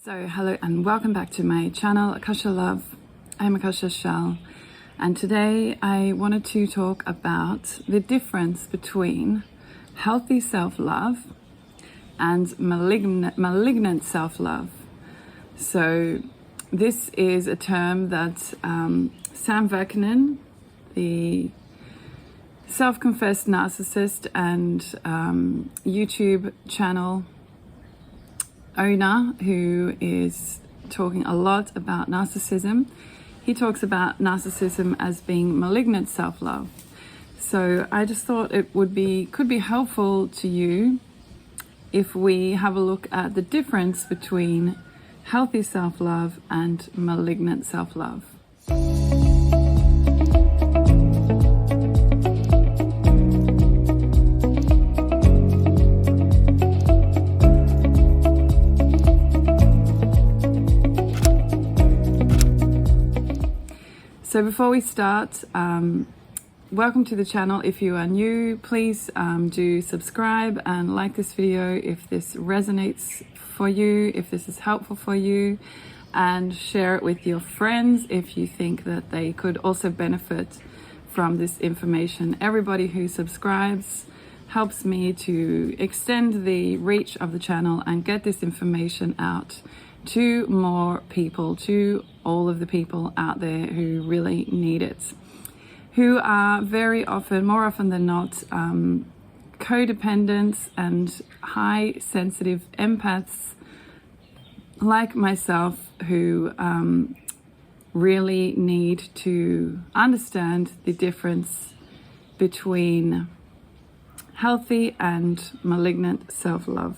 So hello and welcome back to my channel, Akasha Love. I'm Akasha Shell, and today I wanted to talk about the difference between healthy self-love and malignant self-love. So this is a term that Sam Vaknin, the self-confessed narcissist and YouTube channel owner who is talking a lot about narcissism. He talks about narcissism as being malignant self-love. So I just thought it could be helpful to you if we have a look at the difference between healthy self-love and malignant self-love. So before we start, welcome to the channel. If you are new, please do subscribe and like this video if this resonates for you, if this is helpful for you, and share it with your friends if you think that they could also benefit from this information. Everybody who subscribes helps me to extend the reach of the channel and get this information out to more people, to all of the people out there who really need it, who are very often, more often than not, codependent and high sensitive empaths like myself, who really need to understand the difference between healthy and malignant self-love,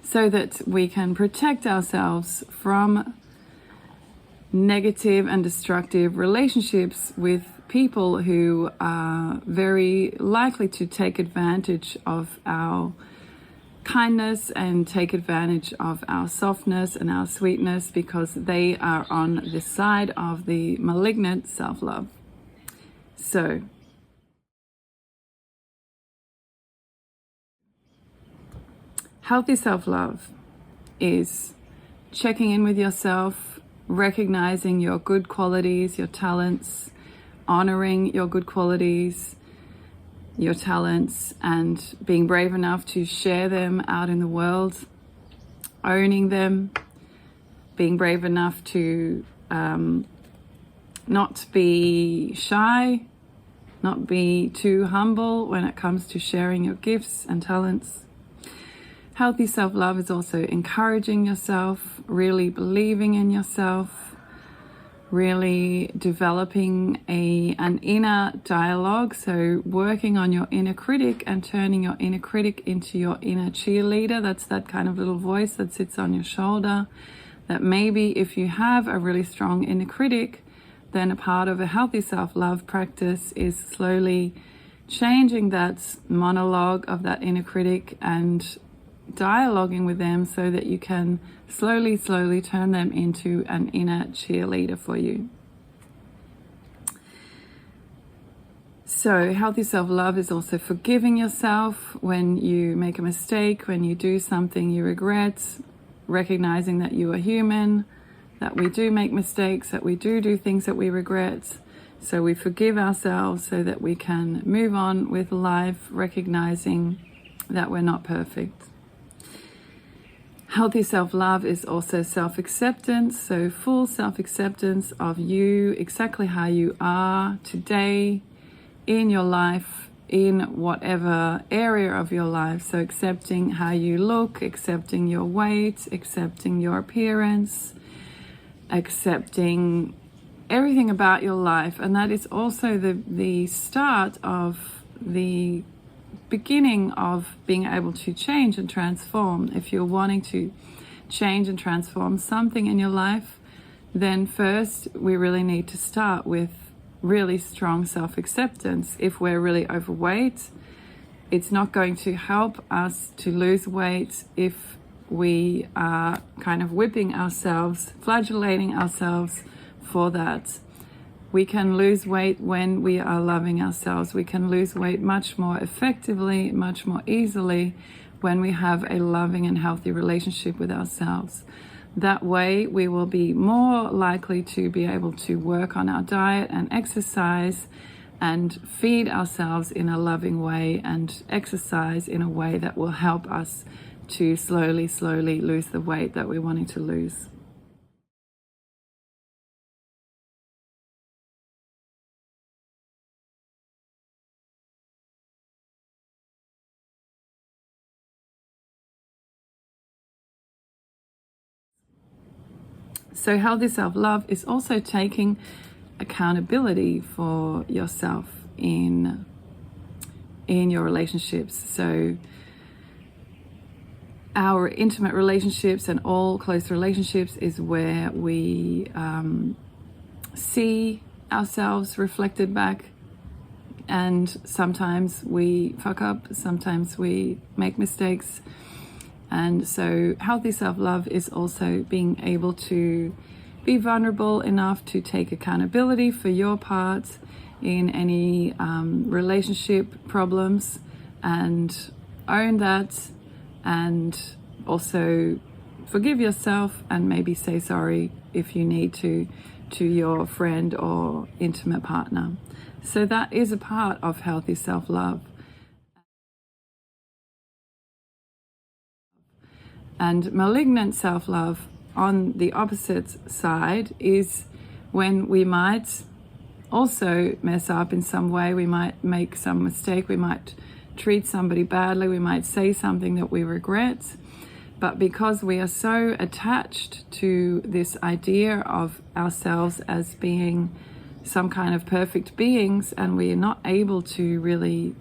so that we can protect ourselves from negative and destructive relationships with people who are very likely to take advantage of our kindness and take advantage of our softness and our sweetness, because they are on the side of the malignant self-love. So healthy self-love is checking in with yourself, recognizing your good qualities, your talents, honoring your good qualities, your talents, and being brave enough to share them out in the world, owning them, being brave enough to not be shy, not be too humble when it comes to sharing your gifts and talents. Healthy self-love is also encouraging yourself, really believing in yourself, really developing an inner dialogue. So working on your inner critic and turning your inner critic into your inner cheerleader. That's that kind of little voice that sits on your shoulder, that maybe if you have a really strong inner critic, then a part of a healthy self-love practice is slowly changing that monologue of that inner critic and dialoguing with them so that you can slowly turn them into an inner cheerleader for you. So healthy self-love is also forgiving yourself when you make a mistake, when you do something you regret, recognizing that you are human, that we do make mistakes, that we do things that we regret. So we forgive ourselves so that we can move on with life, recognizing that we're not perfect. Healthy self-love is also self-acceptance, so full self-acceptance of you, exactly how you are today in your life, in whatever area of your life. So accepting how you look, accepting your weight, accepting your appearance, accepting everything about your life. And that is also the start of the beginning of being able to change and transform. If you're wanting to change and transform something in your life, then first we really need to start with really strong self-acceptance. If we're really overweight, it's not going to help us to lose weight if we are kind of whipping ourselves, flagellating ourselves for that. We can lose weight when we are loving ourselves. We can lose weight much more effectively, much more easily when we have a loving and healthy relationship with ourselves. That way we will be more likely to be able to work on our diet and exercise and feed ourselves in a loving way and exercise in a way that will help us to slowly lose the weight that we're wanting to lose. So healthy self-love is also taking accountability for yourself in your relationships. So our intimate relationships and all close relationships is where we see ourselves reflected back, and sometimes we fuck up, sometimes we make mistakes. And so healthy self-love is also being able to be vulnerable enough to take accountability for your part in any relationship problems and own that, and also forgive yourself and maybe say sorry if you need to your friend or intimate partner. So that is a part of healthy self-love. And malignant self-love, on the opposite side, is when we might also mess up in some way. We might make some mistake, we might treat somebody badly, we might say something that we regret. But because we are so attached to this idea of ourselves as being some kind of perfect beings, and we are not able to really,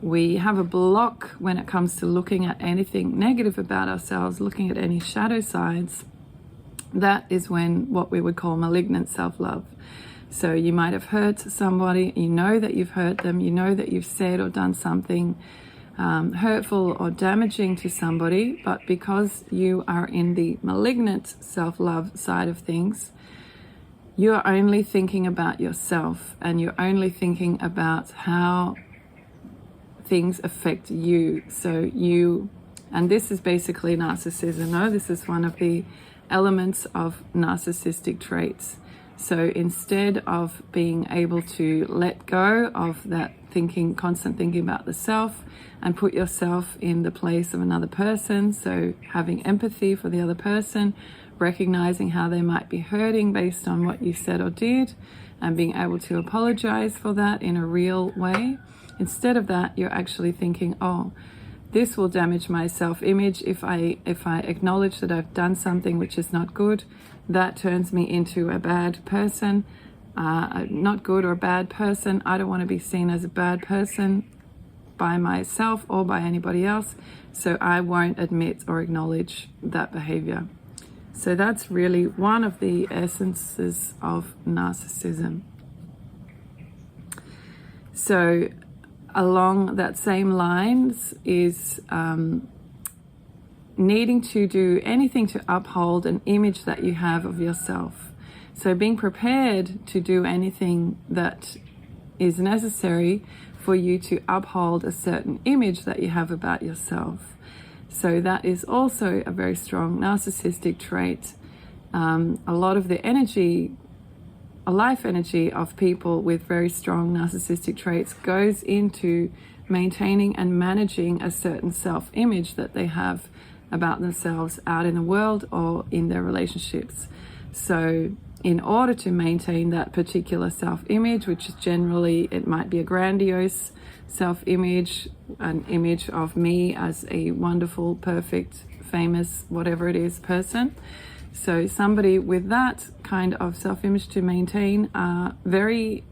we have a block when it comes to looking at anything negative about ourselves, looking at any shadow sides. That is when what we would call malignant self-love. So you might have hurt somebody, you know that you've hurt them, you know that you've said or done something hurtful or damaging to somebody, but because you are in the malignant self-love side of things, you're only thinking about yourself, and you're only thinking about how things affect you. So you, and this is basically narcissism. No, this is one of the elements of narcissistic traits. So instead of being able to let go of that thinking, constant thinking about the self, and put yourself in the place of another person, so having empathy for the other person, recognizing how they might be hurting based on what you said or did, and being able to apologize for that in a real way. Instead of that, you're actually thinking, oh, this will damage my self-image if I acknowledge that I've done something which is not good. That turns me into a bad person, not good or bad person. I don't want to be seen as a bad person by myself or by anybody else, so I won't admit or acknowledge that behavior. So that's really one of the essences of narcissism. So along that same lines is needing to do anything to uphold an image that you have of yourself. So being prepared to do anything that is necessary for you to uphold a certain image that you have about yourself. So that is also a very strong narcissistic trait. A lot of the energy, a life energy of people with very strong narcissistic traits goes into maintaining and managing a certain self-image that they have about themselves out in the world or in their relationships. So in order to maintain that particular self-image, which is generally, it might be a grandiose self-image, an image of me as a wonderful, perfect, famous, whatever it is, person. So somebody with that kind of self-image to maintain are very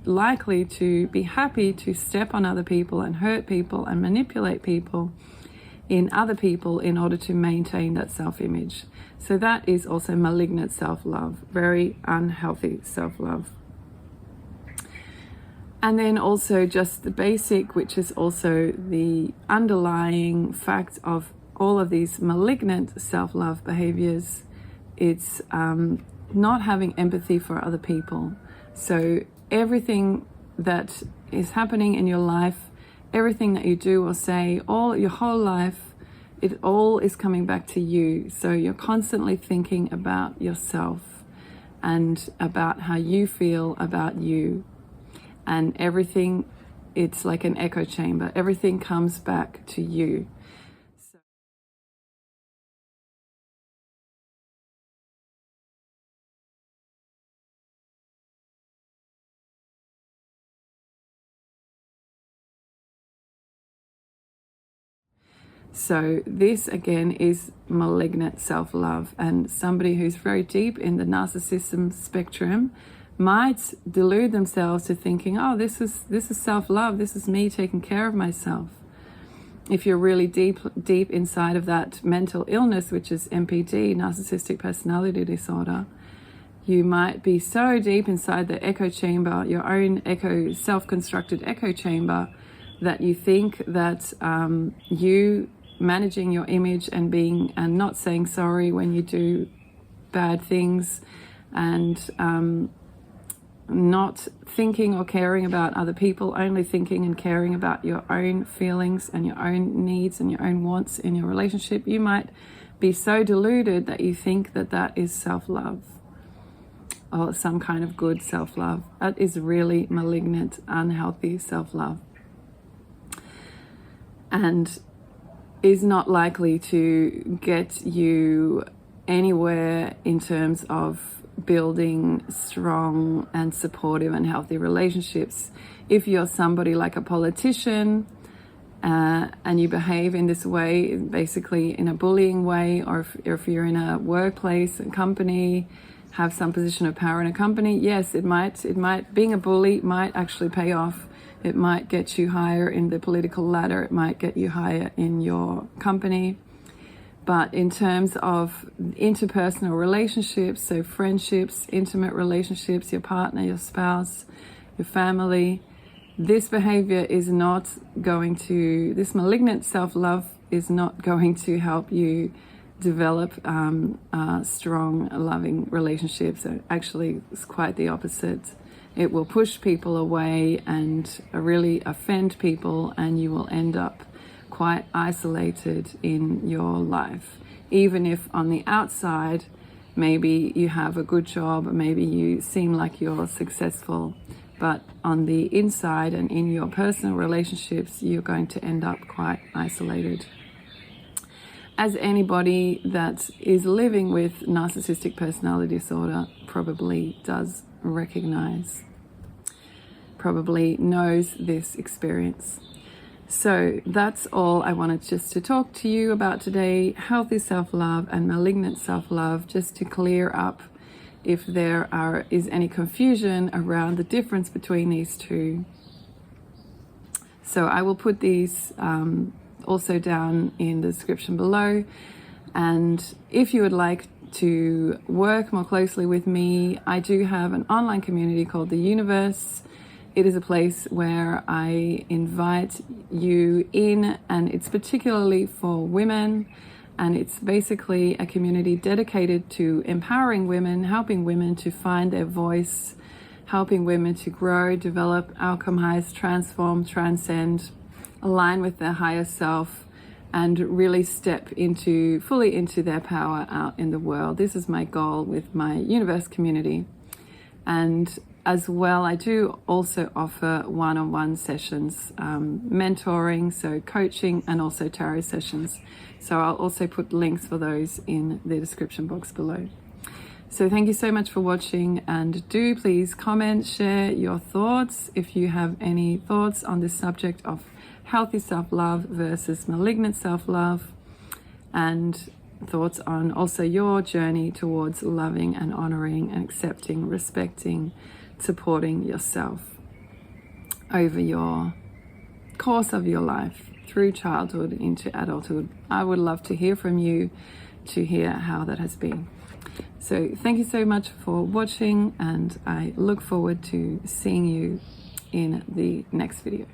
likely to be happy to step on other people and hurt people and manipulate people in other people in order to maintain that self-image. So that is also malignant self-love, very unhealthy self-love. And then also just the basic, which is also the underlying fact of all of these malignant self-love behaviors, it's not having empathy for other people. So everything that is happening in your life everything that you do or say, all your whole life, it all is coming back to you. So you're constantly thinking about yourself and about how you feel about you. And everything, it's like an echo chamber. Everything comes back to you. So this again is malignant self-love, and somebody who's very deep in the narcissism spectrum might delude themselves to thinking, oh, this is self-love, this is me taking care of myself. If you're really deep inside of that mental illness, which is NPD, narcissistic personality disorder, you might be so deep inside the echo chamber, your own echo, self-constructed echo chamber, that you think that you managing your image and being and not saying sorry when you do bad things, and not thinking or caring about other people, only thinking and caring about your own feelings and your own needs and your own wants in your relationship, you might be so deluded that you think that that is self-love or some kind of good self-love. That is really malignant, unhealthy self-love, and is not likely to get you anywhere in terms of building strong and supportive and healthy relationships. If you're somebody like a politician and you behave in this way, basically in a bullying way, or if you're in a workplace, a company, have some position of power in a company, yes, it might being a bully might actually pay off. It might get you higher in the political ladder. It might get you higher in your company. But in terms of interpersonal relationships, so friendships, intimate relationships, your partner, your spouse, your family, this behavior is not going to, this malignant self-love is not going to help you develop strong, loving relationships. So actually, it's quite the opposite. It will push people away and really offend people, and you will end up quite isolated in your life. Even if on the outside, maybe you have a good job, maybe you seem like you're successful, but on the inside and in your personal relationships, you're going to end up quite isolated. As anybody that is living with narcissistic personality disorder probably does recognize, probably knows this experience. So that's all I wanted just to talk to you about today. Healthy self-love and malignant self-love, just to clear up if there is any confusion around the difference between these two. So I will put these also down in the description below. And if you would like to work more closely with me, I do have an online community called the Youniverse. It is a place where I invite you in, and it's particularly for women, and it's basically a community dedicated to empowering women, helping women to find their voice, helping women to grow, develop, alchemize, transform, transcend, align with their higher self, and really step fully into their power out in the world. This is my goal with my Youniverse community. And as well, I do also offer one-on-one sessions, mentoring, so coaching, and also tarot sessions. So I'll also put links for those in the description box below. So thank you so much for watching, and do please comment, share your thoughts if you have any thoughts on this subject of healthy self-love versus malignant self-love, and thoughts on also your journey towards loving and honoring and accepting, respecting, supporting yourself over your course of your life through childhood into adulthood. I would love to hear from you, to hear how that has been. So thank you so much for watching, and I look forward to seeing you in the next video.